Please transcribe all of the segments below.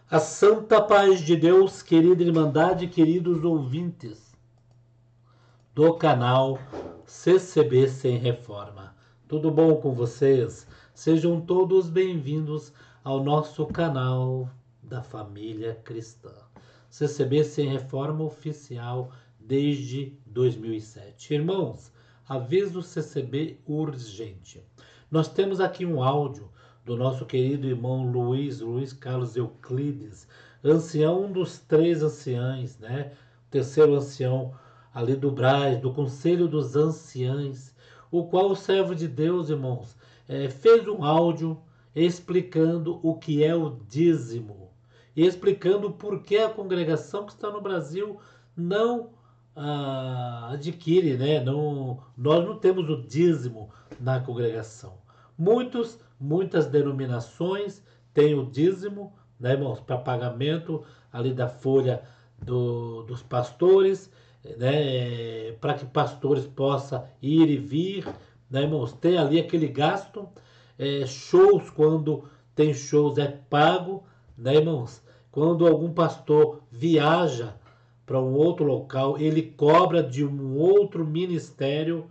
A santa paz de Deus, querida Irmandade, queridos ouvintes do canal CCB Sem Reforma. Tudo bom com vocês? Sejam todos bem-vindos ao nosso canal da família cristã. CCB Sem Reforma oficial desde 2007. Irmãos, aviso CCB urgente. Nós temos aqui um áudio do nosso querido irmão Luiz Carlos Euclides, ancião, um dos 3 anciães, né? O terceiro ancião ali do Brás, do Conselho dos Anciães, o qual o servo de Deus, irmãos, fez um áudio explicando o que é o dízimo e explicando por que a congregação que está no Brasil não adquire, né? Nós não temos o dízimo na congregação. Muitas denominações têm o dízimo, né, irmãos, para pagamento ali da folha dos pastores, né, para que pastores possam ir e vir, né, irmãos, tem ali aquele gasto, shows, quando tem shows é pago, né, irmãos, quando algum pastor viaja para um outro local, ele cobra de um outro ministério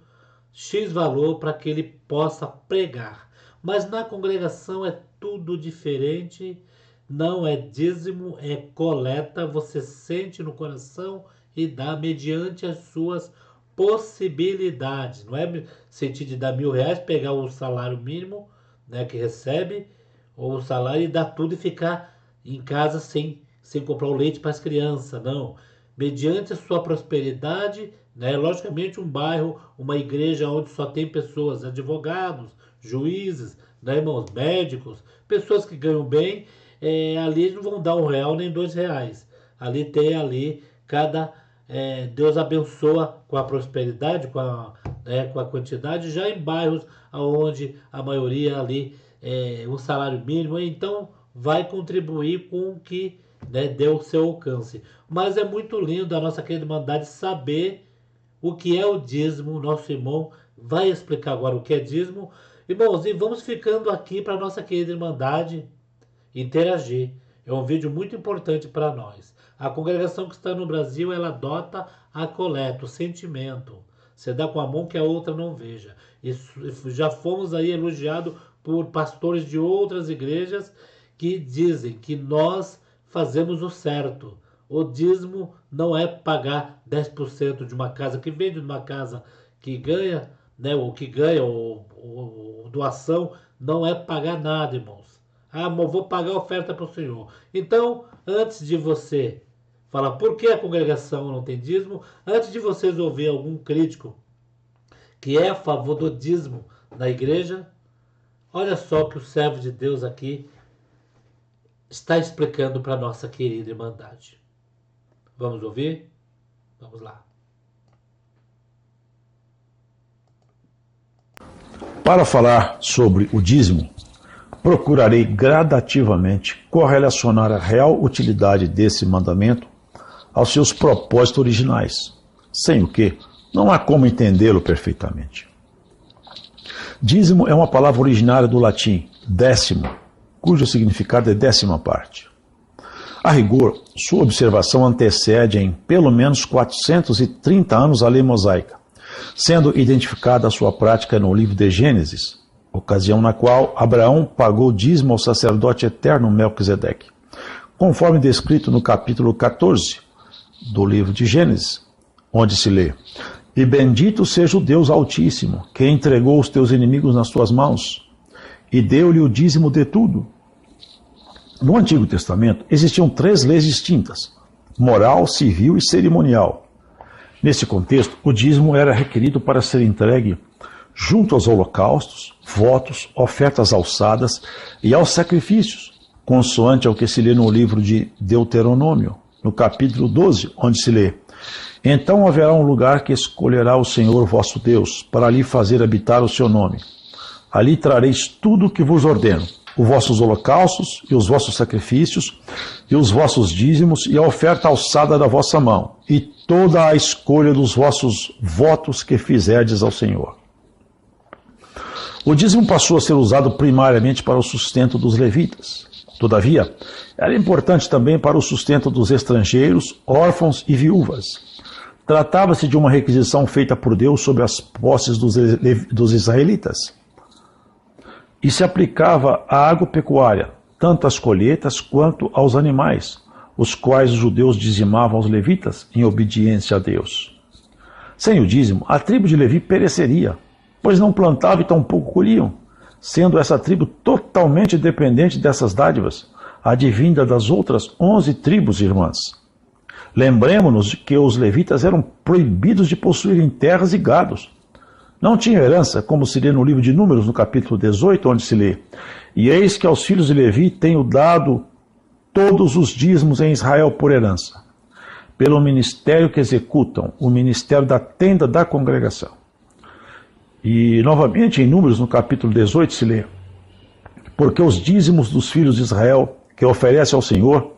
X valor para que ele possa pregar. Mas na congregação é tudo diferente, não é dízimo, é coleta, você sente no coração e dá mediante as suas possibilidades. Não é sentir de dar R$1.000, pegar o salário mínimo, né, que recebe, ou o salário e dar tudo e ficar em casa sem comprar o leite para as crianças, não. Mediante a sua prosperidade, né, logicamente um bairro, uma igreja onde só tem pessoas, advogados, juízes, né, irmãos, médicos, pessoas que ganham bem, ali eles não vão dar R$1 nem R$2. Ali tem Deus abençoa com a prosperidade, com a quantidade, já em bairros onde a maioria ali um salário mínimo, então vai contribuir com o que, né, deu o seu alcance. Mas é muito lindo a nossa querida Irmandade saber o que é o dízimo. Nosso irmão vai explicar agora o que é dízimo. Irmãos, e vamos ficando aqui para a nossa querida Irmandade interagir. É um vídeo muito importante para nós. A congregação que está no Brasil, ela adota a coleta, o sentimento. Você dá com a mão que a outra não veja. Isso, já fomos aí elogiados por pastores de outras igrejas que dizem que nós fazemos o certo. O dízimo não é pagar 10% de uma casa que vende, de uma casa que ganha, né, ou que ganha, ou doação, não é pagar nada, irmãos. Mas vou pagar a oferta para o Senhor. Então, antes de você falar por que a congregação não tem dízimo, antes de vocês ouvir algum crítico que é a favor do dízimo na igreja, olha só o que o servo de Deus aqui está explicando para a nossa querida Irmandade. Vamos ouvir? Vamos lá. Para falar sobre o dízimo, procurarei gradativamente correlacionar a real utilidade desse mandamento aos seus propósitos originais, sem o que não há como entendê-lo perfeitamente. Dízimo é uma palavra originária do latim décimo, cujo significado é 10ª parte. A rigor, sua observação antecede em pelo menos 430 anos a lei mosaica, sendo identificada a sua prática no livro de Gênesis, ocasião na qual Abraão pagou dízimo ao sacerdote eterno Melquisedeque, conforme descrito no capítulo 14 do livro de Gênesis, onde se lê: "E bendito seja o Deus Altíssimo, que entregou os teus inimigos nas tuas mãos, e deu-lhe o dízimo de tudo." No Antigo Testamento existiam 3 leis distintas: moral, civil e cerimonial. Nesse contexto, o dízimo era requerido para ser entregue junto aos holocaustos, votos, ofertas alçadas e aos sacrifícios, consoante ao que se lê no livro de Deuteronômio, no capítulo 12, onde se lê: "Então haverá um lugar que escolherá o Senhor vosso Deus, para ali fazer habitar o seu nome. Ali trareis tudo o que vos ordeno, os vossos holocaustos e os vossos sacrifícios, e os vossos dízimos e a oferta alçada da vossa mão, e toda a escolha dos vossos votos que fizerdes ao Senhor." O dízimo passou a ser usado primariamente para o sustento dos levitas, Todavia, era importante também para o sustento dos estrangeiros, órfãos e viúvas. Tratava-se de uma requisição feita por Deus sobre as posses dos israelitas. E se aplicava à agropecuária, tanto às colheitas quanto aos animais, os quais os judeus dizimavam aos levitas em obediência a Deus. Sem o dízimo, a tribo de Levi pereceria, pois não plantava e tampouco colhiam, sendo essa tribo totalmente dependente dessas dádivas, advinda das outras 11 tribos irmãs. Lembremos-nos de que os levitas eram proibidos de possuírem terras e gados. Não tinham herança, como se lê no livro de Números, no capítulo 18, onde se lê: E eis que aos filhos de Levi tenho dado todos os dízimos em Israel por herança, pelo ministério que executam, o ministério da tenda da congregação. E, novamente, em Números, no capítulo 18, se lê: Porque os dízimos dos filhos de Israel, que oferece ao Senhor,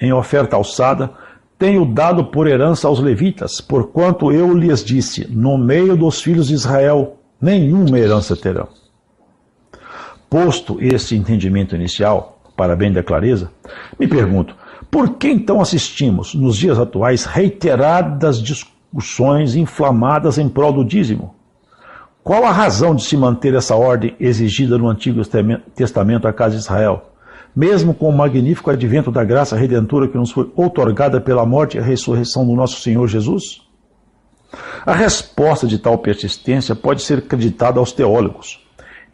em oferta alçada, tenho dado por herança aos levitas, porquanto eu lhes disse, no meio dos filhos de Israel, nenhuma herança terão. Posto esse entendimento inicial, para bem da clareza, me pergunto, por que então assistimos, nos dias atuais, reiteradas discussões inflamadas em prol do dízimo? Qual a razão de se manter essa ordem exigida no Antigo Testamento à casa de Israel, mesmo com o magnífico advento da graça redentora que nos foi outorgada pela morte e a ressurreição do nosso Senhor Jesus? A resposta de tal persistência pode ser acreditada aos teólogos,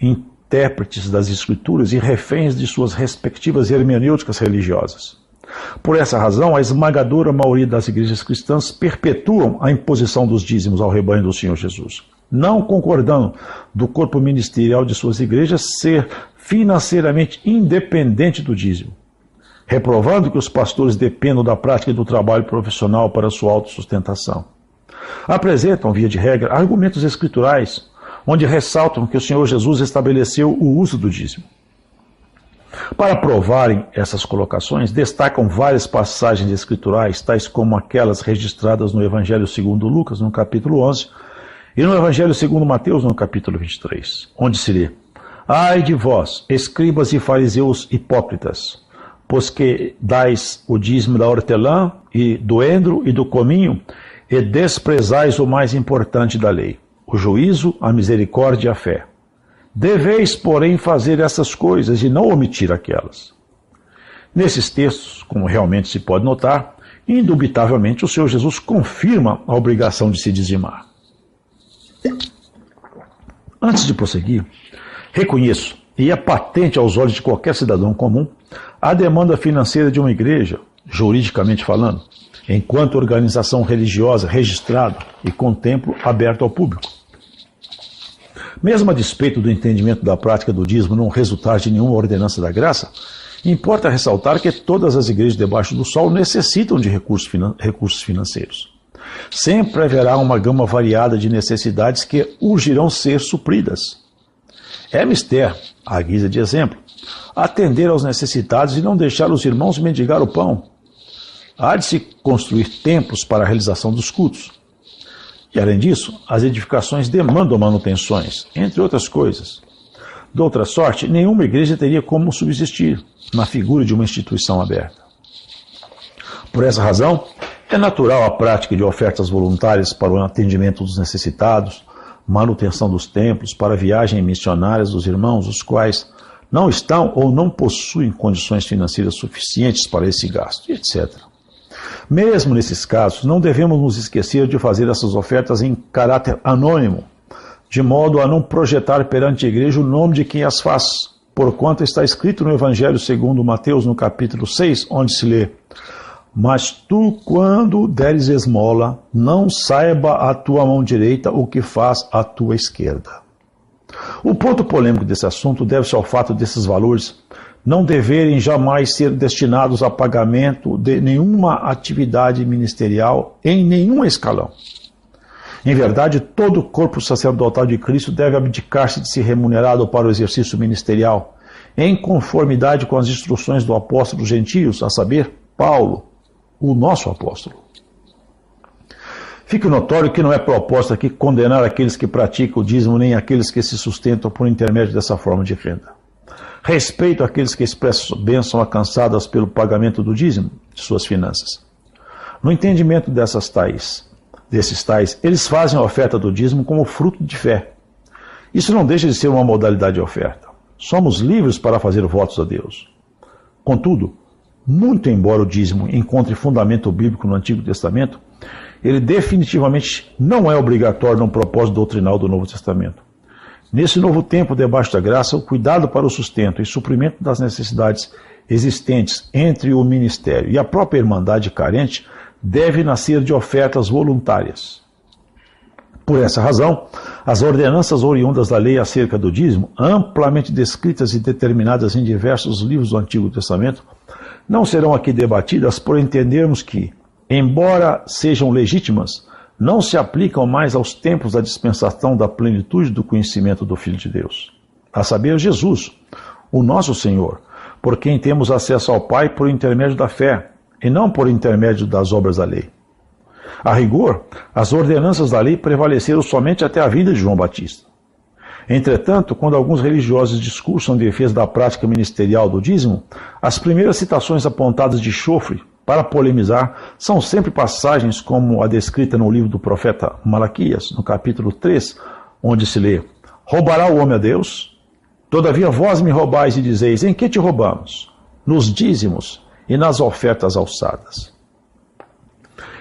intérpretes das Escrituras e reféns de suas respectivas hermenêuticas religiosas. Por essa razão, a esmagadora maioria das igrejas cristãs perpetuam a imposição dos dízimos ao rebanho do Senhor Jesus, não concordando do corpo ministerial de suas igrejas ser financeiramente independente do dízimo, reprovando que os pastores dependam da prática e do trabalho profissional para sua autossustentação. Apresentam, via de regra, argumentos escriturais, onde ressaltam que o Senhor Jesus estabeleceu o uso do dízimo. Para provarem essas colocações, destacam várias passagens escriturais, tais como aquelas registradas no Evangelho segundo Lucas, no capítulo 11, e no Evangelho segundo Mateus, no capítulo 23, onde se lê: Ai de vós, escribas e fariseus hipócritas, pois que dais o dízimo da hortelã e do endro e do cominho, e desprezais o mais importante da lei, o juízo, a misericórdia e a fé. Deveis, porém, fazer essas coisas e não omitir aquelas. Nesses textos, como realmente se pode notar, indubitavelmente o Senhor Jesus confirma a obrigação de se dizimar. Antes de prosseguir, reconheço, e é patente aos olhos de qualquer cidadão comum, a demanda financeira de uma igreja, juridicamente falando, enquanto organização religiosa registrada e com templo aberto ao público. Mesmo a despeito do entendimento da prática do dízimo não resultar de nenhuma ordenança da graça, importa ressaltar que todas as igrejas debaixo do sol necessitam de recursos financeiros. Sempre haverá uma gama variada de necessidades que urgirão ser supridas. É mister, à guisa de exemplo, atender aos necessitados e não deixar os irmãos mendigar o pão. Há de se construir templos para a realização dos cultos. E, além disso, as edificações demandam manutenções, entre outras coisas. De outra sorte, nenhuma igreja teria como subsistir na figura de uma instituição aberta. Por essa razão, é natural a prática de ofertas voluntárias para o atendimento dos necessitados, manutenção dos templos, para viagens missionárias dos irmãos, os quais não estão ou não possuem condições financeiras suficientes para esse gasto, etc. Mesmo nesses casos, não devemos nos esquecer de fazer essas ofertas em caráter anônimo, de modo a não projetar perante a igreja o nome de quem as faz, porquanto está escrito no Evangelho segundo Mateus, no capítulo 6, onde se lê: Mas tu, quando deres esmola, não saiba a tua mão direita o que faz a tua esquerda. O ponto polêmico desse assunto deve-se ao fato desses valores não deverem jamais ser destinados a pagamento de nenhuma atividade ministerial em nenhum escalão. Em verdade, todo o corpo sacerdotal de Cristo deve abdicar-se de ser remunerado para o exercício ministerial, em conformidade com as instruções do apóstolo dos gentios, a saber, Paulo, o nosso apóstolo. Fica notório que não é proposta aqui condenar aqueles que praticam o dízimo nem aqueles que se sustentam por intermédio dessa forma de renda. Respeito àqueles que expressam bênçãos alcançadas pelo pagamento do dízimo de suas finanças. No entendimento desses tais, eles fazem a oferta do dízimo como fruto de fé. Isso não deixa de ser uma modalidade de oferta. Somos livres para fazer votos a Deus. Contudo, muito embora o dízimo encontre fundamento bíblico no Antigo Testamento, ele definitivamente não é obrigatório no propósito doutrinal do Novo Testamento. Nesse novo tempo debaixo da graça, o cuidado para o sustento e suprimento das necessidades existentes entre o ministério e a própria irmandade carente deve nascer de ofertas voluntárias. Por essa razão, as ordenanças oriundas da lei acerca do dízimo, amplamente descritas e determinadas em diversos livros do Antigo Testamento, não serão aqui debatidas por entendermos que, embora sejam legítimas, não se aplicam mais aos tempos da dispensação da plenitude do conhecimento do Filho de Deus, a saber, Jesus, o nosso Senhor, por quem temos acesso ao Pai por intermédio da fé, e não por intermédio das obras da lei. A rigor, as ordenanças da lei prevaleceram somente até a vinda de João Batista. Entretanto, quando alguns religiosos discursam em defesa da prática ministerial do dízimo, as primeiras citações apontadas de chofre para polemizar são sempre passagens como a descrita no livro do profeta Malaquias, no capítulo 3, onde se lê: Roubará o homem a Deus? Todavia vós me roubais e dizeis: em que te roubamos? Nos dízimos e nas ofertas alçadas.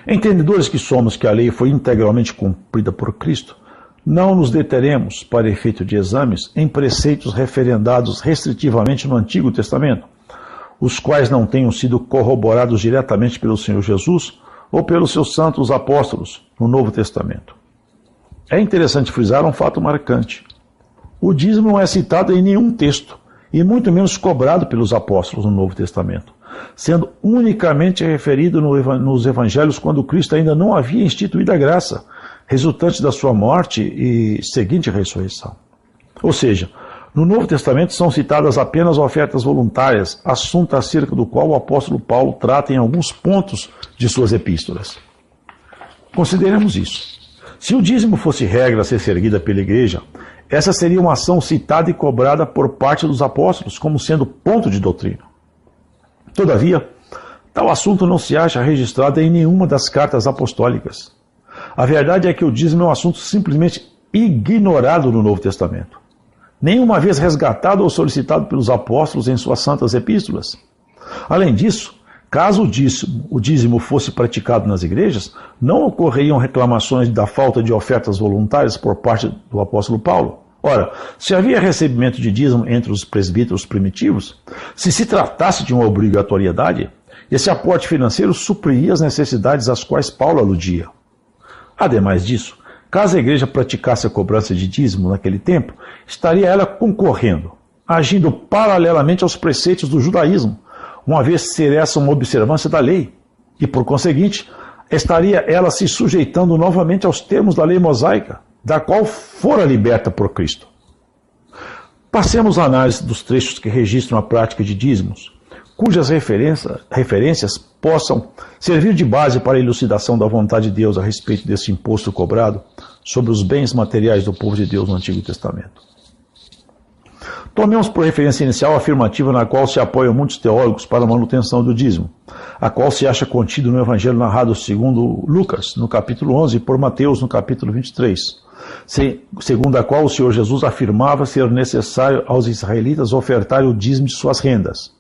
Entendedores que somos que a lei foi integralmente cumprida por Cristo, não nos deteremos, para efeito de exames, em preceitos referendados restritivamente no Antigo Testamento, os quais não tenham sido corroborados diretamente pelo Senhor Jesus ou pelos seus santos apóstolos no Novo Testamento. É interessante frisar um fato marcante. O dízimo não é citado em nenhum texto, e muito menos cobrado pelos apóstolos no Novo Testamento, sendo unicamente referido nos evangelhos quando Cristo ainda não havia instituído a graça, resultante da sua morte e seguinte ressurreição. Ou seja, no Novo Testamento são citadas apenas ofertas voluntárias, assunto acerca do qual o apóstolo Paulo trata em alguns pontos de suas epístolas. Consideremos isso. Se o dízimo fosse regra a ser seguida pela igreja, essa seria uma ação citada e cobrada por parte dos apóstolos como sendo ponto de doutrina. Todavia, tal assunto não se acha registrado em nenhuma das cartas apostólicas. A verdade é que o dízimo é um assunto simplesmente ignorado no Novo Testamento, nenhuma vez resgatado ou solicitado pelos apóstolos em suas santas epístolas. Além disso, caso o dízimo fosse praticado nas igrejas, não ocorreriam reclamações da falta de ofertas voluntárias por parte do apóstolo Paulo. Ora, se havia recebimento de dízimo entre os presbíteros primitivos, se tratasse de uma obrigatoriedade, esse aporte financeiro supriria as necessidades às quais Paulo aludia. Ademais disso, caso a igreja praticasse a cobrança de dízimo naquele tempo, estaria ela concorrendo, agindo paralelamente aos preceitos do judaísmo, uma vez ser essa uma observância da lei, e por conseguinte, estaria ela se sujeitando novamente aos termos da lei mosaica, da qual fora liberta por Cristo. Passemos à análise dos trechos que registram a prática de dízimos, cujas referências possam servir de base para a elucidação da vontade de Deus a respeito desse imposto cobrado sobre os bens materiais do povo de Deus no Antigo Testamento. Tomemos por referência inicial a afirmativa na qual se apoiam muitos teólogos para a manutenção do dízimo, a qual se acha contido no Evangelho narrado segundo Lucas, no capítulo 11, e por Mateus, no capítulo 23, segundo a qual o Senhor Jesus afirmava ser necessário aos israelitas ofertarem o dízimo de suas rendas.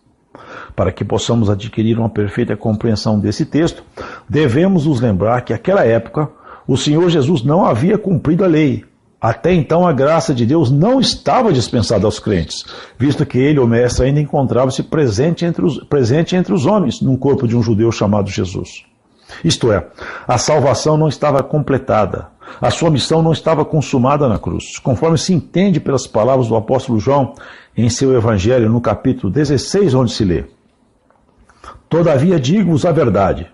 Para que possamos adquirir uma perfeita compreensão desse texto, devemos nos lembrar que naquela época o Senhor Jesus não havia cumprido a lei. Até então a graça de Deus não estava dispensada aos crentes, visto que ele, o Mestre, ainda encontrava-se presente entre os homens, num corpo de um judeu chamado Jesus. Isto é, a salvação não estava completada, a sua missão não estava consumada na cruz, conforme se entende pelas palavras do apóstolo João em seu Evangelho, no capítulo 16, onde se lê: Todavia digo-vos a verdade,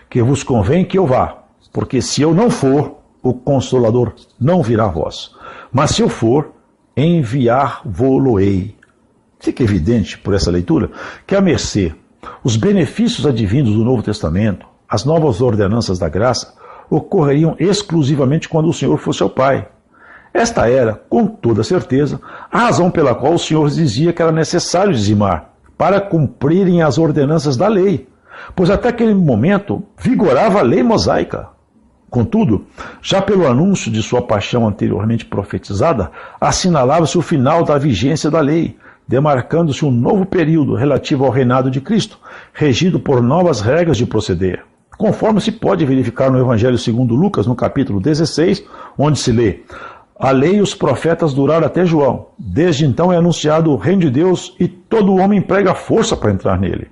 que vos convém que eu vá, porque se eu não for, o Consolador não virá a vós. Mas se eu for, enviar-vos-ei. Fica evidente, por essa leitura, que a mercê, os benefícios advindos do Novo Testamento, as novas ordenanças da graça, ocorreriam exclusivamente quando o Senhor fosse ao Pai. Esta era, com toda certeza, a razão pela qual o Senhor dizia que era necessário dizimar, para cumprirem as ordenanças da lei, pois até aquele momento vigorava a lei mosaica. Contudo, já pelo anúncio de sua paixão anteriormente profetizada, assinalava-se o final da vigência da lei, demarcando-se um novo período relativo ao reinado de Cristo, regido por novas regras de proceder, conforme se pode verificar no Evangelho segundo Lucas, no capítulo 16, onde se lê: a lei e os profetas duraram até João. Desde então é anunciado o reino de Deus e todo homem emprega força para entrar nele.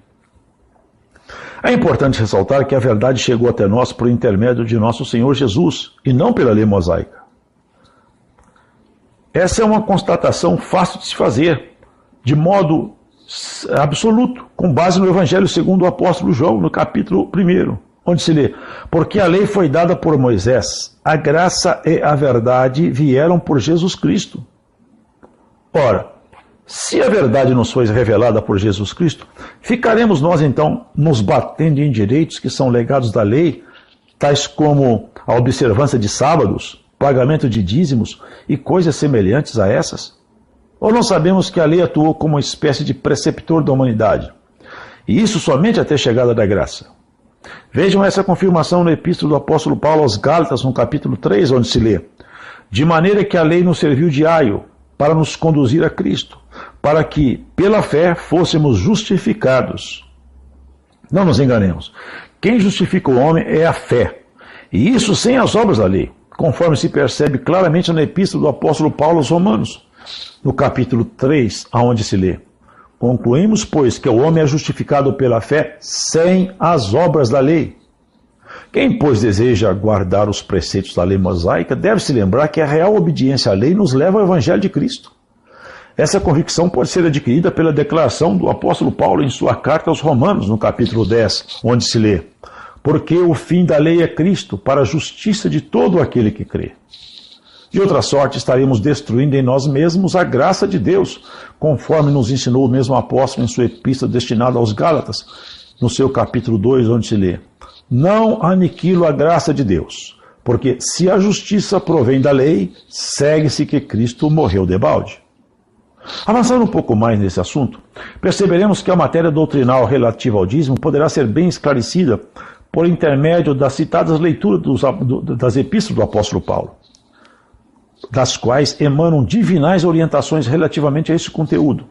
É importante ressaltar que a verdade chegou até nós por intermédio de nosso Senhor Jesus e não pela lei mosaica. Essa é uma constatação fácil de se fazer, de modo absoluto, com base no Evangelho segundo o apóstolo João, no capítulo 1, onde se lê: porque a lei foi dada por Moisés, a graça e a verdade vieram por Jesus Cristo. Ora, se a verdade nos foi revelada por Jesus Cristo, ficaremos nós então nos batendo em direitos que são legados da lei, tais como a observância de sábados, pagamento de dízimos e coisas semelhantes a essas? Ou não sabemos que a lei atuou como uma espécie de preceptor da humanidade? E isso somente até a chegada da graça. Vejam essa confirmação no epístolo do apóstolo Paulo aos Gálatas, no capítulo 3, onde se lê: de maneira que a lei nos serviu de aio para nos conduzir a Cristo, para que, pela fé, fôssemos justificados. Não nos enganemos. Quem justifica o homem é a fé, e isso sem as obras da lei, conforme se percebe claramente na epístola do apóstolo Paulo aos Romanos, no capítulo 3, aonde se lê: concluímos, pois, que o homem é justificado pela fé sem as obras da lei. Quem, pois, deseja guardar os preceitos da lei mosaica deve se lembrar que a real obediência à lei nos leva ao Evangelho de Cristo. Essa convicção pode ser adquirida pela declaração do apóstolo Paulo em sua carta aos Romanos, no capítulo 10, onde se lê: porque o fim da lei é Cristo, para a justiça de todo aquele que crê. De outra sorte, estaremos destruindo em nós mesmos a graça de Deus, conforme nos ensinou o mesmo apóstolo em sua epístola destinada aos Gálatas, no seu capítulo 2, onde se lê: não aniquilo a graça de Deus, porque se a justiça provém da lei, segue-se que Cristo morreu debalde. Avançando um pouco mais nesse assunto, perceberemos que a matéria doutrinal relativa ao dízimo poderá ser bem esclarecida por intermédio das citadas leituras das epístolas do apóstolo Paulo, das quais emanam divinais orientações relativamente a esse conteúdo,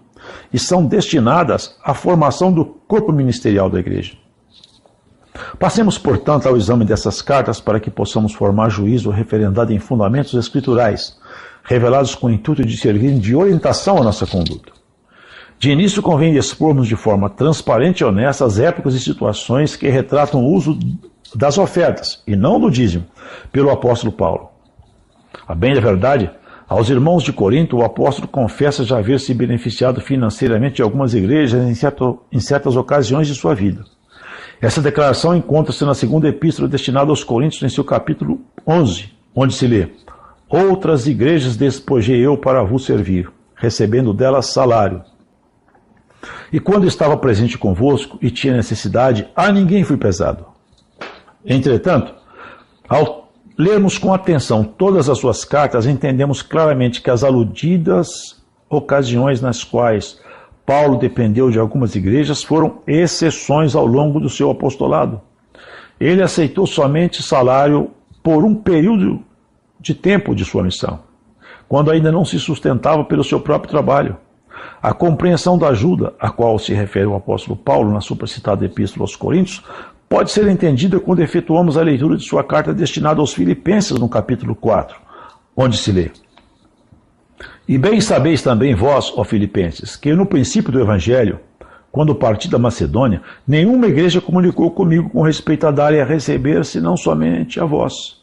e são destinadas à formação do corpo ministerial da igreja. Passemos, portanto, ao exame dessas cartas para que possamos formar juízo referendado em fundamentos escriturais, revelados com o intuito de servir de orientação à nossa conduta. De início, convém expormos de forma transparente e honesta as épocas e situações que retratam o uso das ofertas, e não do dízimo, pelo apóstolo Paulo. A bem da verdade, aos irmãos de Corinto, o apóstolo confessa já haver se beneficiado financeiramente de algumas igrejas em certas ocasiões de sua vida. Essa declaração encontra-se na segunda epístola destinada aos Coríntios, em seu capítulo 11, onde se lê: outras igrejas despojei eu para vos servir, recebendo delas salário. E quando estava presente convosco e tinha necessidade, a ninguém fui pesado. Entretanto, ao lermos com atenção todas as suas cartas, entendemos claramente que as aludidas ocasiões nas quais Paulo dependeu de algumas igrejas foram exceções ao longo do seu apostolado. Ele aceitou somente salário por um período de tempo de sua missão, quando ainda não se sustentava pelo seu próprio trabalho. A compreensão da ajuda a qual se refere o apóstolo Paulo na supracitada epístola aos Coríntios pode ser entendida quando efetuamos a leitura de sua carta destinada aos Filipenses no capítulo 4, onde se lê: e bem sabeis também vós, ó Filipenses, que no princípio do Evangelho, quando parti da Macedônia, nenhuma igreja comunicou comigo com respeito a dar e a receber, senão somente a vós.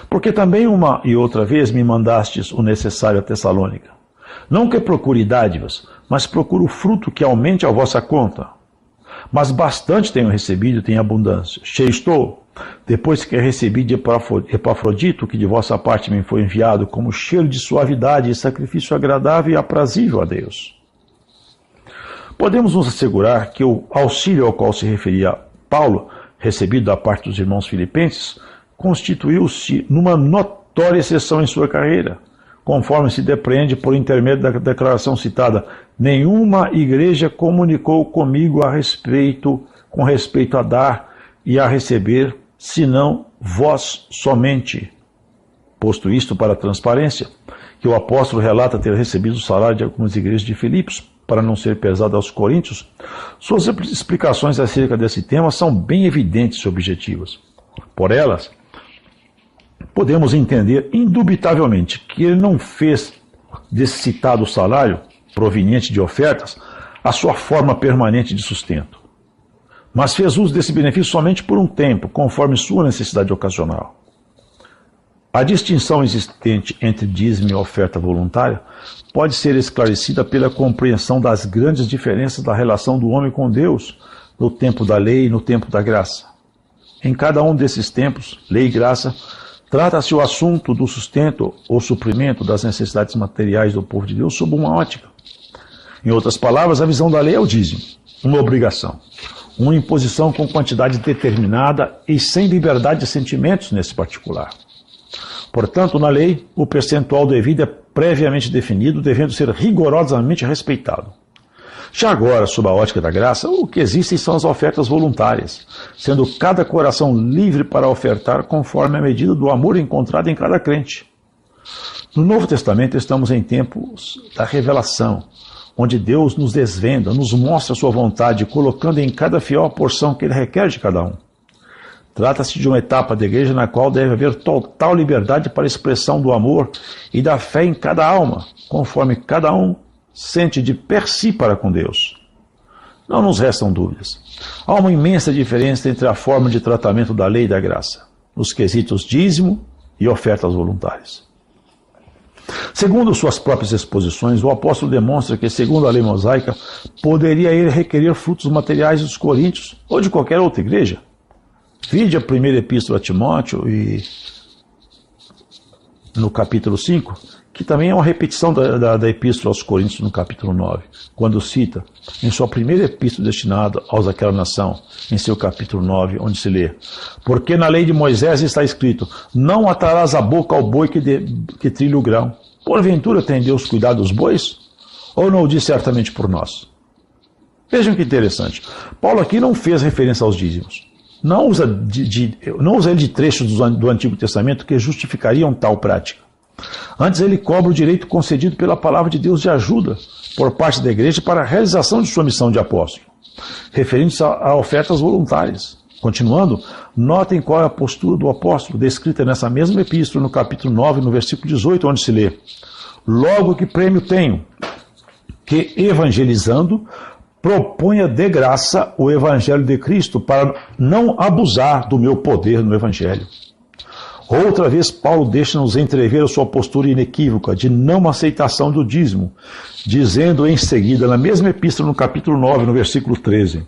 Porque também uma e outra vez me mandastes o necessário a Tessalônica. Não que procure dádivas, mas procuro o fruto que aumente a vossa conta. Mas bastante tenho recebido, tenho abundância. Cheio estou, depois que recebi de Epafrodito, que de vossa parte me foi enviado, como cheiro de suavidade e sacrifício agradável e aprazível a Deus. Podemos nos assegurar que o auxílio ao qual se referia Paulo, recebido da parte dos irmãos filipenses, constituiu-se numa notória exceção em sua carreira, conforme se depreende por intermédio da declaração citada. Nenhuma igreja comunicou comigo com respeito a dar e a receber, senão vós somente. Posto isto para a transparência, que o apóstolo relata ter recebido o salário de algumas igrejas de Filipos, para não ser pesado aos coríntios, suas explicações acerca desse tema são bem evidentes e objetivas. Por elas, podemos entender indubitavelmente que ele não fez desse citado salário, proveniente de ofertas, a sua forma permanente de sustento, mas fez uso desse benefício somente por um tempo, conforme sua necessidade ocasional. A distinção existente entre dízimo e oferta voluntária pode ser esclarecida pela compreensão das grandes diferenças da relação do homem com Deus no tempo da lei e no tempo da graça. Em cada um desses tempos, lei e graça, trata-se o assunto do sustento ou suprimento das necessidades materiais do povo de Deus sob uma ótica. Em outras palavras, a visão da lei é o dízimo, uma obrigação, uma imposição com quantidade determinada e sem liberdade de sentimentos nesse particular. Portanto, na lei, o percentual devido é previamente definido, devendo ser rigorosamente respeitado. Já agora, sob a ótica da graça, o que existem são as ofertas voluntárias, sendo cada coração livre para ofertar conforme a medida do amor encontrado em cada crente. No Novo Testamento estamos em tempos da revelação, onde Deus nos desvenda, nos mostra sua vontade, colocando em cada fiel a porção que Ele requer de cada um. Trata-se de uma etapa da igreja na qual deve haver total liberdade para a expressão do amor e da fé em cada alma, conforme cada um sente de per si para com Deus. Não nos restam dúvidas. Há uma imensa diferença entre a forma de tratamento da lei e da graça, nos quesitos dízimo e ofertas voluntárias. Segundo suas próprias exposições, o apóstolo demonstra que, segundo a lei mosaica, poderia ele requerer frutos materiais dos coríntios ou de qualquer outra igreja. Vide a primeira epístola a Timóteo e no capítulo 5, que também é uma repetição da epístola aos Coríntios no capítulo 9, quando cita, em sua primeira epístola destinada aos daquela nação, em seu capítulo 9, onde se lê: porque na lei de Moisés está escrito, não atarás a boca ao boi que trilha o grão. Porventura tem Deus cuidado dos bois? Ou não o diz certamente por nós? Vejam que interessante. Paulo aqui não fez referência aos dízimos. Não usa ele de trechos do Antigo Testamento que justificariam tal prática. Antes ele cobra o direito concedido pela palavra de Deus de ajuda por parte da igreja para a realização de sua missão de apóstolo, referindo-se a ofertas voluntárias. Continuando, notem qual é a postura do apóstolo, descrita nessa mesma epístola, no capítulo 9, no versículo 18, onde se lê: logo que prêmio tenho, que evangelizando, proponha de graça o Evangelho de Cristo para não abusar do meu poder no Evangelho. Outra vez, Paulo deixa-nos entrever a sua postura inequívoca de não aceitação do dízimo, dizendo em seguida, na mesma epístola, no capítulo 9, no versículo 13,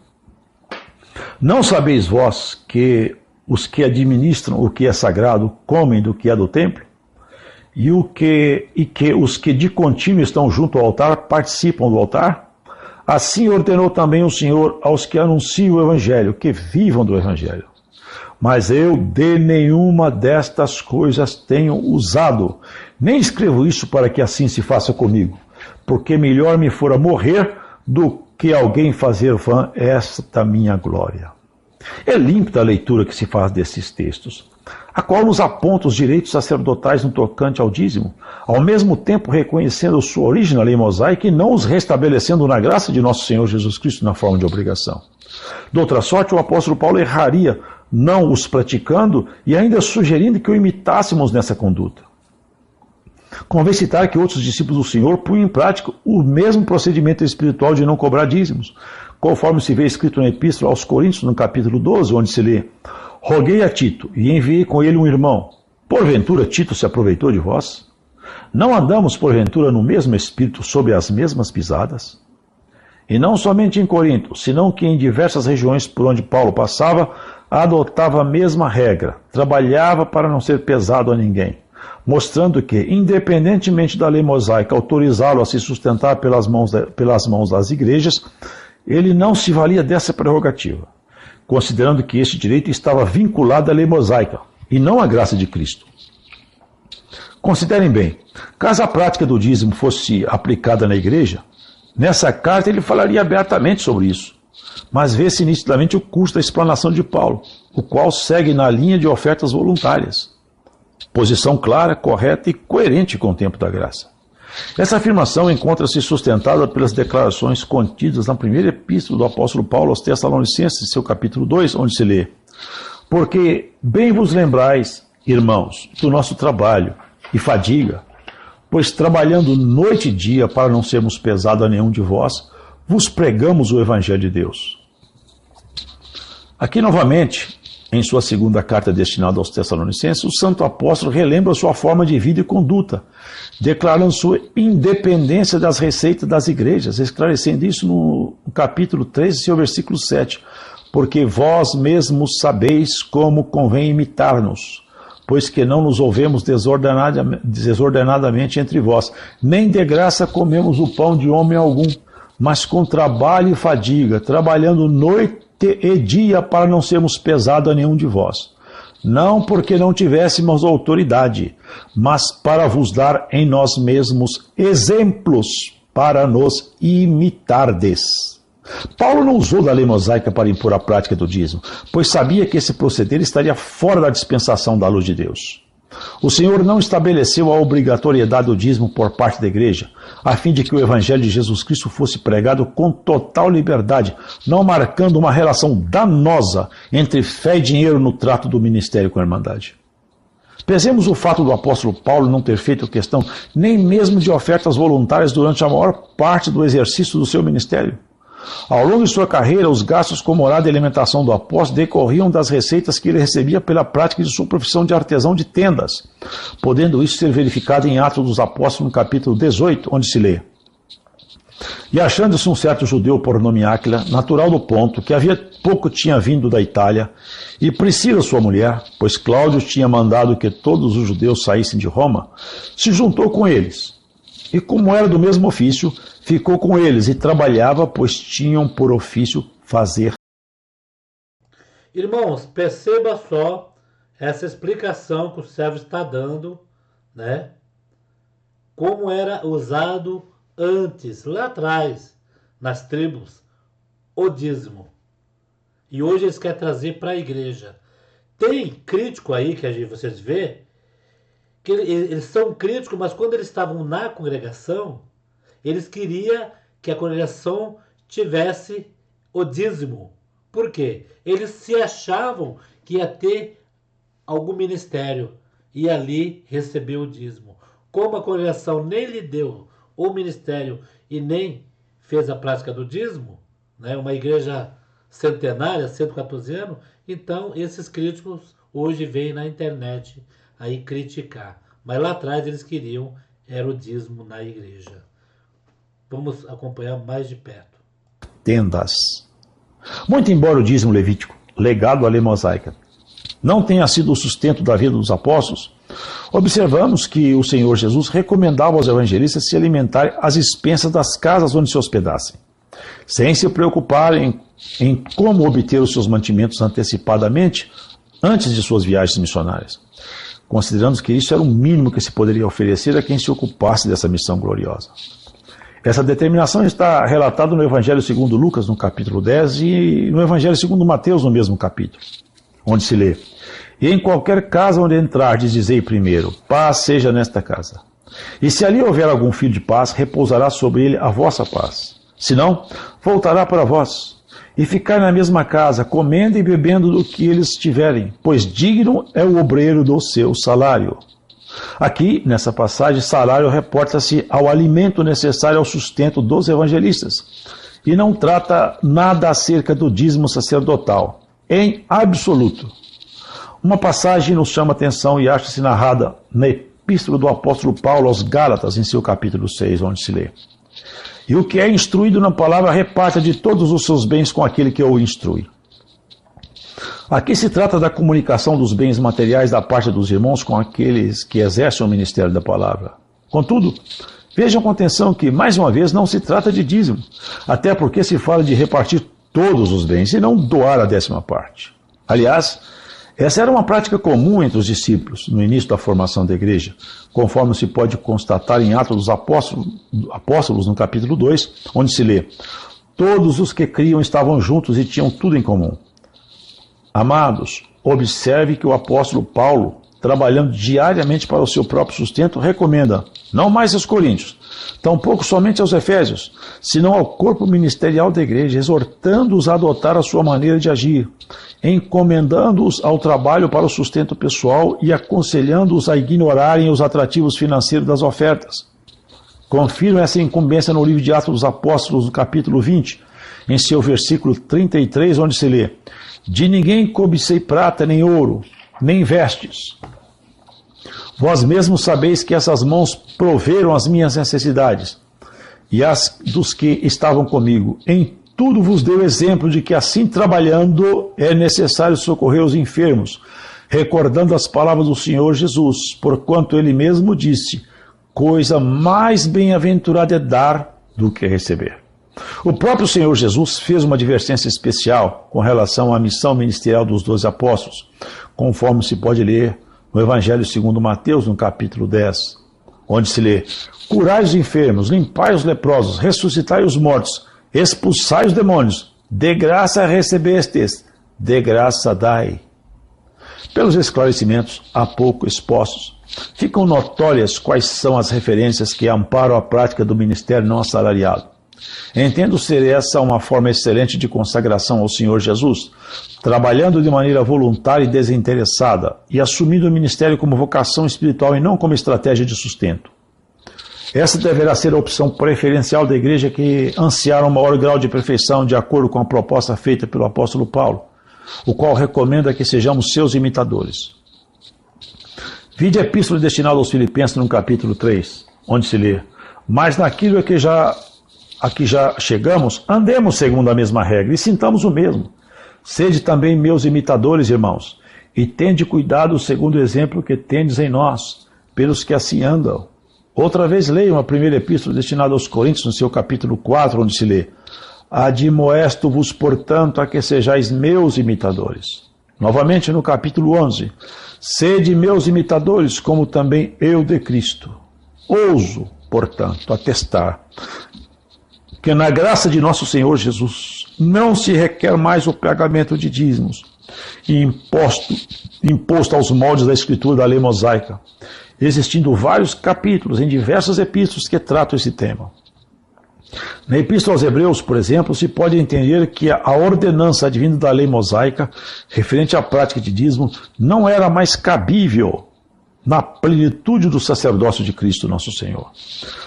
não sabeis vós que os que administram o que é sagrado comem do que é do templo? E que os que de contínuo estão junto ao altar participam do altar? Assim ordenou também o Senhor aos que anunciam o Evangelho, que vivam do Evangelho. Mas eu de nenhuma destas coisas tenho usado, nem escrevo isso para que assim se faça comigo, porque melhor me fora morrer do que alguém fazer vã esta minha glória. É límpida a leitura que se faz desses textos, a qual nos aponta os direitos sacerdotais no tocante ao dízimo, ao mesmo tempo reconhecendo sua origem na lei mosaica e não os restabelecendo na graça de nosso Senhor Jesus Cristo na forma de obrigação. De outra sorte, o apóstolo Paulo erraria não os praticando e ainda sugerindo que o imitássemos nessa conduta. Convém citar que outros discípulos do Senhor punham em prática o mesmo procedimento espiritual de não cobrar dízimos, conforme se vê escrito na Epístola aos Coríntios, no capítulo 12, onde se lê: roguei a Tito e enviei com ele um irmão. Porventura Tito se aproveitou de vós? Não andamos, porventura, no mesmo espírito, sob as mesmas pisadas? E não somente em Corinto, senão que em diversas regiões por onde Paulo passava, adotava a mesma regra, trabalhava para não ser pesado a ninguém, mostrando que, independentemente da lei mosaica autorizá-lo a se sustentar pelas mãos das igrejas, ele não se valia dessa prerrogativa, considerando que este direito estava vinculado à lei mosaica, e não à graça de Cristo. Considerem bem, caso a prática do dízimo fosse aplicada na igreja, nessa carta ele falaria abertamente sobre isso. Mas vê-se nitidamente o custo da explanação de Paulo, o qual segue na linha de ofertas voluntárias. Posição clara, correta e coerente com o tempo da graça. Essa afirmação encontra-se sustentada pelas declarações contidas na primeira epístola do apóstolo Paulo aos Tessalonicenses, seu capítulo 2, onde se lê: Porque bem vos lembrais, irmãos, do nosso trabalho e fadiga, pois trabalhando noite e dia para não sermos pesados a nenhum de vós, vos pregamos o Evangelho de Deus. Aqui novamente, em sua segunda carta destinada aos Tessalonicenses, o santo apóstolo relembra sua forma de vida e conduta, declarando sua independência das receitas das igrejas, esclarecendo isso no capítulo 3, seu versículo 7. Porque vós mesmos sabeis como convém imitar-nos, pois que não nos ouvemos desordenadamente entre vós, nem de graça comemos o pão de homem algum, mas com trabalho e fadiga, trabalhando noite e dia para não sermos pesados a nenhum de vós. Não porque não tivéssemos autoridade, mas para vos dar em nós mesmos exemplos para nos imitardes. Paulo não usou da lei mosaica para impor a prática do dízimo, pois sabia que esse proceder estaria fora da dispensação da luz de Deus. O Senhor não estabeleceu a obrigatoriedade do dízimo por parte da igreja, a fim de que o Evangelho de Jesus Cristo fosse pregado com total liberdade, não marcando uma relação danosa entre fé e dinheiro no trato do ministério com a Irmandade. Pesemos o fato do apóstolo Paulo não ter feito questão nem mesmo de ofertas voluntárias durante a maior parte do exercício do seu ministério. Ao longo de sua carreira, os gastos com morada e alimentação do apóstolo decorriam das receitas que ele recebia pela prática de sua profissão de artesão de tendas, podendo isso ser verificado em Atos dos Apóstolos, no capítulo 18, onde se lê: E achando-se um certo judeu por nome Áquila, natural do Ponto, que havia pouco tinha vindo da Itália, e Priscila sua mulher, pois Cláudio tinha mandado que todos os judeus saíssem de Roma, se juntou com eles. E como era do mesmo ofício, ficou com eles e trabalhava, pois tinham por ofício fazer. Irmãos, perceba só essa explicação que o servo está dando, né? Como era usado antes, lá atrás, nas tribos, o dízimo. E hoje eles querem trazer para a igreja. Tem crítico aí que vocês vê, que eles são críticos, mas quando eles estavam na congregação, eles queriam que a congregação tivesse o dízimo. Por quê? Eles se achavam que ia ter algum ministério e ali receber o dízimo. Como a congregação nem lhe deu o ministério e nem fez a prática do dízimo, né, uma igreja centenária, 114 anos, então esses críticos hoje vêm na internet aí criticar. Mas lá atrás eles queriam era o dízimo na igreja. Vamos acompanhar mais de perto. Tendas. Muito embora o dízimo levítico, legado à lei mosaica, não tenha sido o sustento da vida dos apóstolos, observamos que o Senhor Jesus recomendava aos evangelistas se alimentarem às expensas das casas onde se hospedassem, sem se preocuparem em como obter os seus mantimentos antecipadamente antes de suas viagens missionárias, considerando que isso era o mínimo que se poderia oferecer a quem se ocupasse dessa missão gloriosa. Essa determinação está relatada no Evangelho segundo Lucas, no capítulo 10, e no Evangelho segundo Mateus, no mesmo capítulo, onde se lê: E em qualquer casa onde entrardes, dizei primeiro, paz seja nesta casa. E se ali houver algum filho de paz, repousará sobre ele a vossa paz. Senão, voltará para vós. E ficai na mesma casa, comendo e bebendo do que eles tiverem, pois digno é o obreiro do seu salário. Aqui, nessa passagem, salário reporta-se ao alimento necessário ao sustento dos evangelistas, e não trata nada acerca do dízimo sacerdotal, em absoluto. Uma passagem nos chama a atenção e acha-se narrada na epístola do apóstolo Paulo aos Gálatas, em seu capítulo 6, onde se lê: E o que é instruído na palavra reparta de todos os seus bens com aquele que o instrui. Aqui se trata da comunicação dos bens materiais da parte dos irmãos com aqueles que exercem o ministério da palavra. Contudo, vejam com atenção que, mais uma vez, não se trata de dízimo, até porque se fala de repartir todos os bens e não doar a 10ª parte. Aliás, Essa era uma prática comum entre os discípulos no início da formação da igreja, conforme se pode constatar em Atos dos Apóstolos, no capítulo 2, onde se lê: todos os que criam estavam juntos e tinham tudo em comum. Amados, observe que o apóstolo Paulo, trabalhando diariamente para o seu próprio sustento, recomenda, não mais aos coríntios, tampouco somente aos efésios, senão ao corpo ministerial da igreja, exortando-os a adotar a sua maneira de agir, encomendando-os ao trabalho para o sustento pessoal e aconselhando-os a ignorarem os atrativos financeiros das ofertas. Confiram essa incumbência no livro de Atos dos Apóstolos, no capítulo 20, em seu versículo 33, onde se lê: de ninguém cobicei prata nem ouro, nem vestes. Vós mesmos sabeis que essas mãos proveram as minhas necessidades e as dos que estavam comigo. Em tudo vos deu exemplo de que assim trabalhando é necessário socorrer os enfermos, recordando as palavras do Senhor Jesus, porquanto ele mesmo disse: coisa mais bem-aventurada é dar do que receber. O próprio Senhor Jesus fez uma advertência especial com relação à missão ministerial dos 12 apóstolos, conforme se pode ler no Evangelho segundo Mateus, no capítulo 10, onde se lê: curai os enfermos, limpai os leprosos, ressuscitai os mortos, expulsai os demônios, de graça recebestes, de graça dai. Pelos esclarecimentos há pouco expostos, ficam notórias quais são as referências que amparam a prática do ministério não assalariado. Entendo ser essa uma forma excelente de consagração ao Senhor Jesus, trabalhando de maneira voluntária e desinteressada e assumindo o ministério como vocação espiritual e não como estratégia de sustento. Essa deverá ser a opção preferencial da igreja que ansiar um maior grau de perfeição de acordo com a proposta feita pelo apóstolo Paulo, o qual recomenda que sejamos seus imitadores. Vide a epístola destinada aos Filipenses no capítulo 3, onde se lê: mas naquilo a que já chegamos, andemos segundo a mesma regra e sintamos o mesmo. Sede também meus imitadores, irmãos, e tende cuidado segundo o exemplo que tendes em nós, pelos que assim andam. Outra vez leiam a primeira epístola destinada aos Coríntios, no seu capítulo 4, onde se lê: admoesto-vos, portanto, a que sejais meus imitadores. Novamente no capítulo 11, sede meus imitadores, como também eu de Cristo. Ouso, portanto, atestar que na graça de nosso Senhor Jesus não se requer mais o pagamento de dízimos e imposto aos moldes da escritura da lei mosaica, existindo vários capítulos em diversas epístolas que tratam esse tema. Na epístola aos Hebreus, por exemplo, se pode entender que a ordenança advinda da lei mosaica, referente à prática de dízimo, não era mais cabível na plenitude do sacerdócio de Cristo nosso Senhor.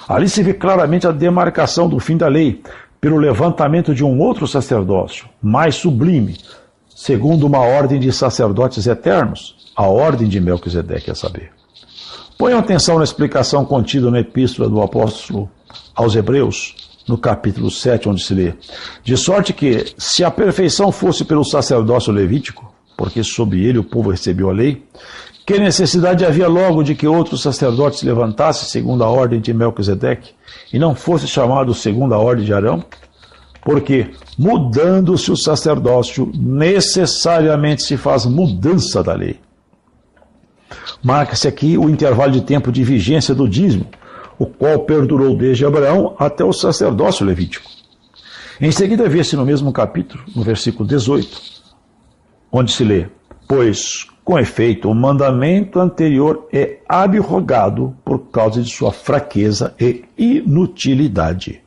Ali se vê claramente a demarcação do fim da lei pelo levantamento de um outro sacerdócio, mais sublime, segundo uma ordem de sacerdotes eternos, a ordem de Melquisedeque, a saber. Ponham atenção na explicação contida na epístola do apóstolo aos Hebreus, no capítulo 7, onde se lê: de sorte que, se a perfeição fosse pelo sacerdócio levítico, porque sob ele o povo recebeu a lei, que necessidade havia logo de que outro sacerdote se levantasse segundo a ordem de Melquisedeque e não fosse chamado segundo a ordem de Arão? Porque, mudando-se o sacerdócio, necessariamente se faz mudança da lei. Marca-se aqui o intervalo de tempo de vigência do dízimo, o qual perdurou desde Abraão até o sacerdócio levítico. Em seguida, vê-se no mesmo capítulo, no versículo 18, onde se lê: pois, com efeito, o mandamento anterior é abrogado por causa de sua fraqueza e inutilidade.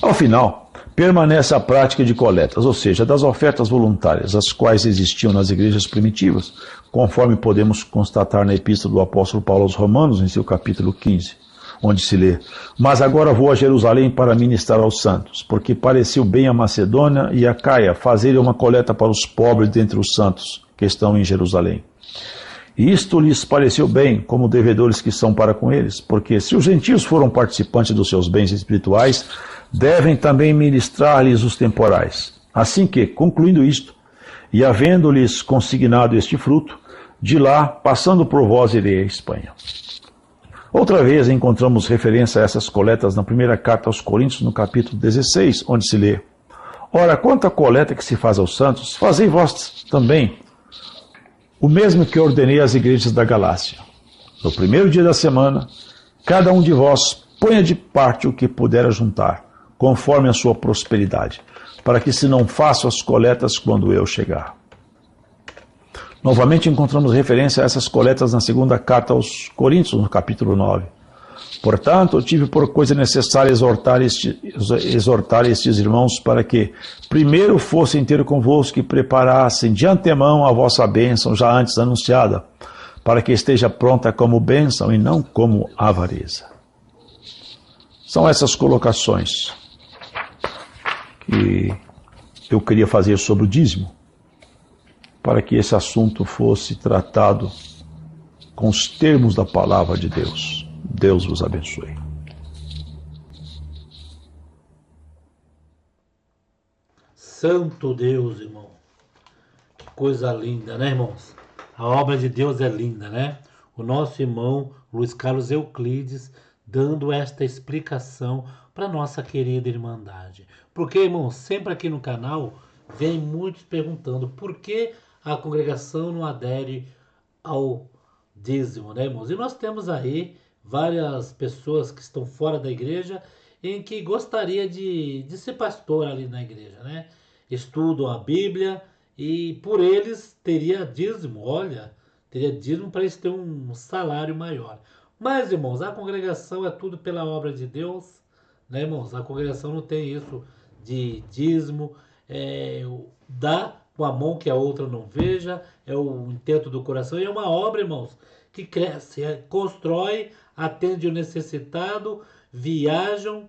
Ao final, permanece a prática de coletas, ou seja, das ofertas voluntárias, as quais existiam nas igrejas primitivas, conforme podemos constatar na epístola do apóstolo Paulo aos Romanos, em seu capítulo 15, onde se lê: mas agora vou a Jerusalém para ministrar aos santos, porque pareceu bem a Macedônia e a Caia fazerem uma coleta para os pobres dentre os santos que estão em Jerusalém. E isto lhes pareceu bem, como devedores que são para com eles, porque se os gentios foram participantes dos seus bens espirituais, devem também ministrar-lhes os temporais. Assim que, concluindo isto, e havendo-lhes consignado este fruto, de lá, passando por vós, irei à Espanha. Outra vez encontramos referência a essas coletas na primeira carta aos Coríntios, no capítulo 16, onde se lê: ora, quanto à coleta que se faz aos santos, fazei vós também, o mesmo que ordenei às igrejas da Galácia. No primeiro dia da semana, cada um de vós ponha de parte o que puder juntar, conforme a sua prosperidade, para que se não façam as coletas quando eu chegar. Novamente encontramos referência a essas coletas na segunda carta aos Coríntios, no capítulo 9. Portanto, eu tive por coisa necessária exortar estes irmãos para que primeiro fossem ter convosco e preparassem de antemão a vossa bênção já antes anunciada, para que esteja pronta como bênção e não como avareza. São essas colocações que eu queria fazer sobre o dízimo, para que esse assunto fosse tratado com os termos da palavra de Deus. Deus vos abençoe. Santo Deus, irmão. Que coisa linda, né, irmãos? A obra de Deus é linda, né? O nosso irmão Luiz Carlos Euclides dando esta explicação para nossa querida Irmandade. Porque, irmãos, sempre aqui no canal vem muitos perguntando por que a congregação não adere ao dízimo, né, irmãos? E nós temos aí várias pessoas que estão fora da igreja em que gostaria de ser pastor ali na igreja, né? Estudam a Bíblia e por eles teria dízimo, olha, teria dízimo para eles terem um salário maior. Mas, irmãos, a congregação é tudo pela obra de Deus, né, irmãos? A congregação não tem isso de dízimo, dá com a mão que a outra não veja, é o intento do coração, e é uma obra, irmãos, que cresce, constrói, atende o necessitado, viajam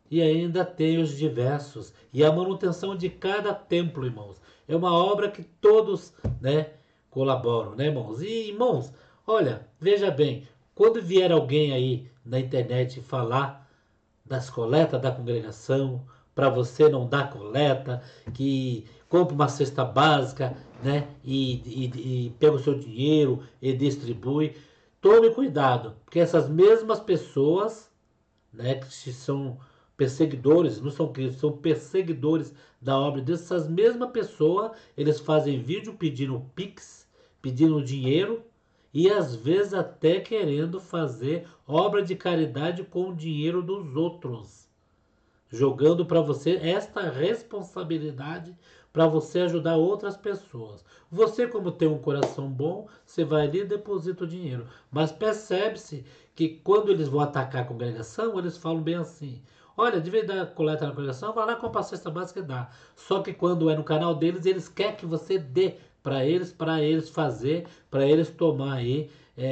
e ainda tem os diversos. E a manutenção de cada templo, irmãos. É uma obra que todos, né, colaboram, né, irmãos? E, irmãos, olha, veja bem, quando vier alguém aí na internet falar das coletas da congregação, para você não dar coleta, que compra uma cesta básica, né, e pega o seu dinheiro e distribui, tome cuidado, porque essas mesmas pessoas, né, que são perseguidores, não são cristãos, são perseguidores da obra dessas mesmas pessoas, eles fazem vídeo pedindo Pix, pedindo dinheiro e às vezes até querendo fazer obra de caridade com o dinheiro dos outros, jogando para você esta responsabilidade para você ajudar outras pessoas. Você, como tem um coração bom, você vai ali e deposita o dinheiro. Mas percebe-se que quando eles vão atacar a congregação, eles falam bem assim: olha, de vez dar coleta na congregação, vai lá comprar a cesta básica e dá. Só que quando é no canal deles, eles querem que você dê para eles fazer, para eles tomar aí.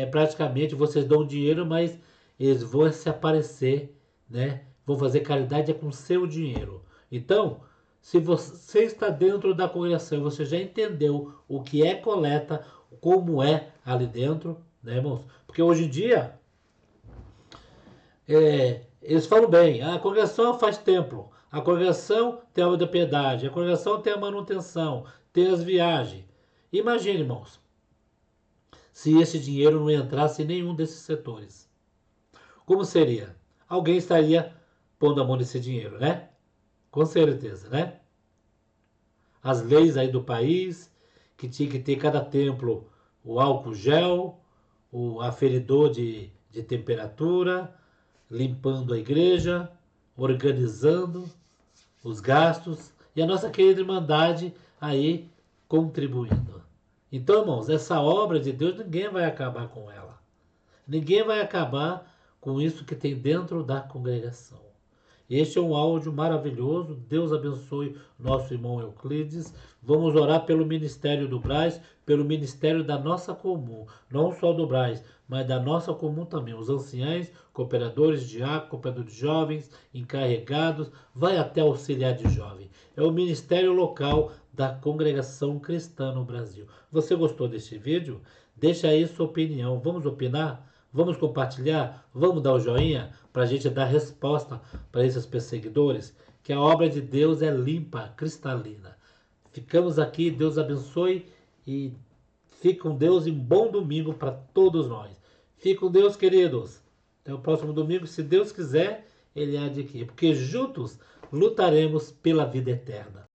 Praticamente vocês dão dinheiro, mas eles vão se aparecer, né? Vão fazer caridade com seu dinheiro. Então, se você está dentro da congregação, você já entendeu o que é coleta, como é ali dentro, né, irmãos? Porque hoje em dia, eles falam bem, a congregação faz templo, a congregação tem a obra da piedade, a congregação tem a manutenção, tem as viagens. Imagine, irmãos, se esse dinheiro não entrasse em nenhum desses setores. Como seria? Alguém estaria pondo a mão nesse dinheiro, né? Com certeza, né? As leis aí do país, que tinha que ter cada templo o álcool gel, o aferidor de temperatura, limpando a igreja, organizando os gastos e a nossa querida Irmandade aí contribuindo. Então, irmãos, essa obra de Deus, ninguém vai acabar com ela. Ninguém vai acabar com isso que tem dentro da congregação. Este é um áudio maravilhoso. Deus abençoe nosso irmão Euclides. Vamos orar pelo ministério do Brás, pelo ministério da nossa comum. Não só do Brás, mas da nossa comum também. Os anciães, cooperadores, diáconos, cooperadores de jovens, encarregados, vai até auxiliar de jovem. É o ministério local da congregação cristã no Brasil. Você gostou deste vídeo? Deixa aí sua opinião. Vamos opinar? Vamos compartilhar? Vamos dar o joinha para a gente dar resposta para esses perseguidores? Que a obra de Deus é limpa, cristalina. Ficamos aqui, Deus abençoe e fique com Deus e um bom domingo para todos nós. Fique com Deus, queridos. Até o próximo domingo, se Deus quiser, Ele há de aqui. Porque juntos lutaremos pela vida eterna.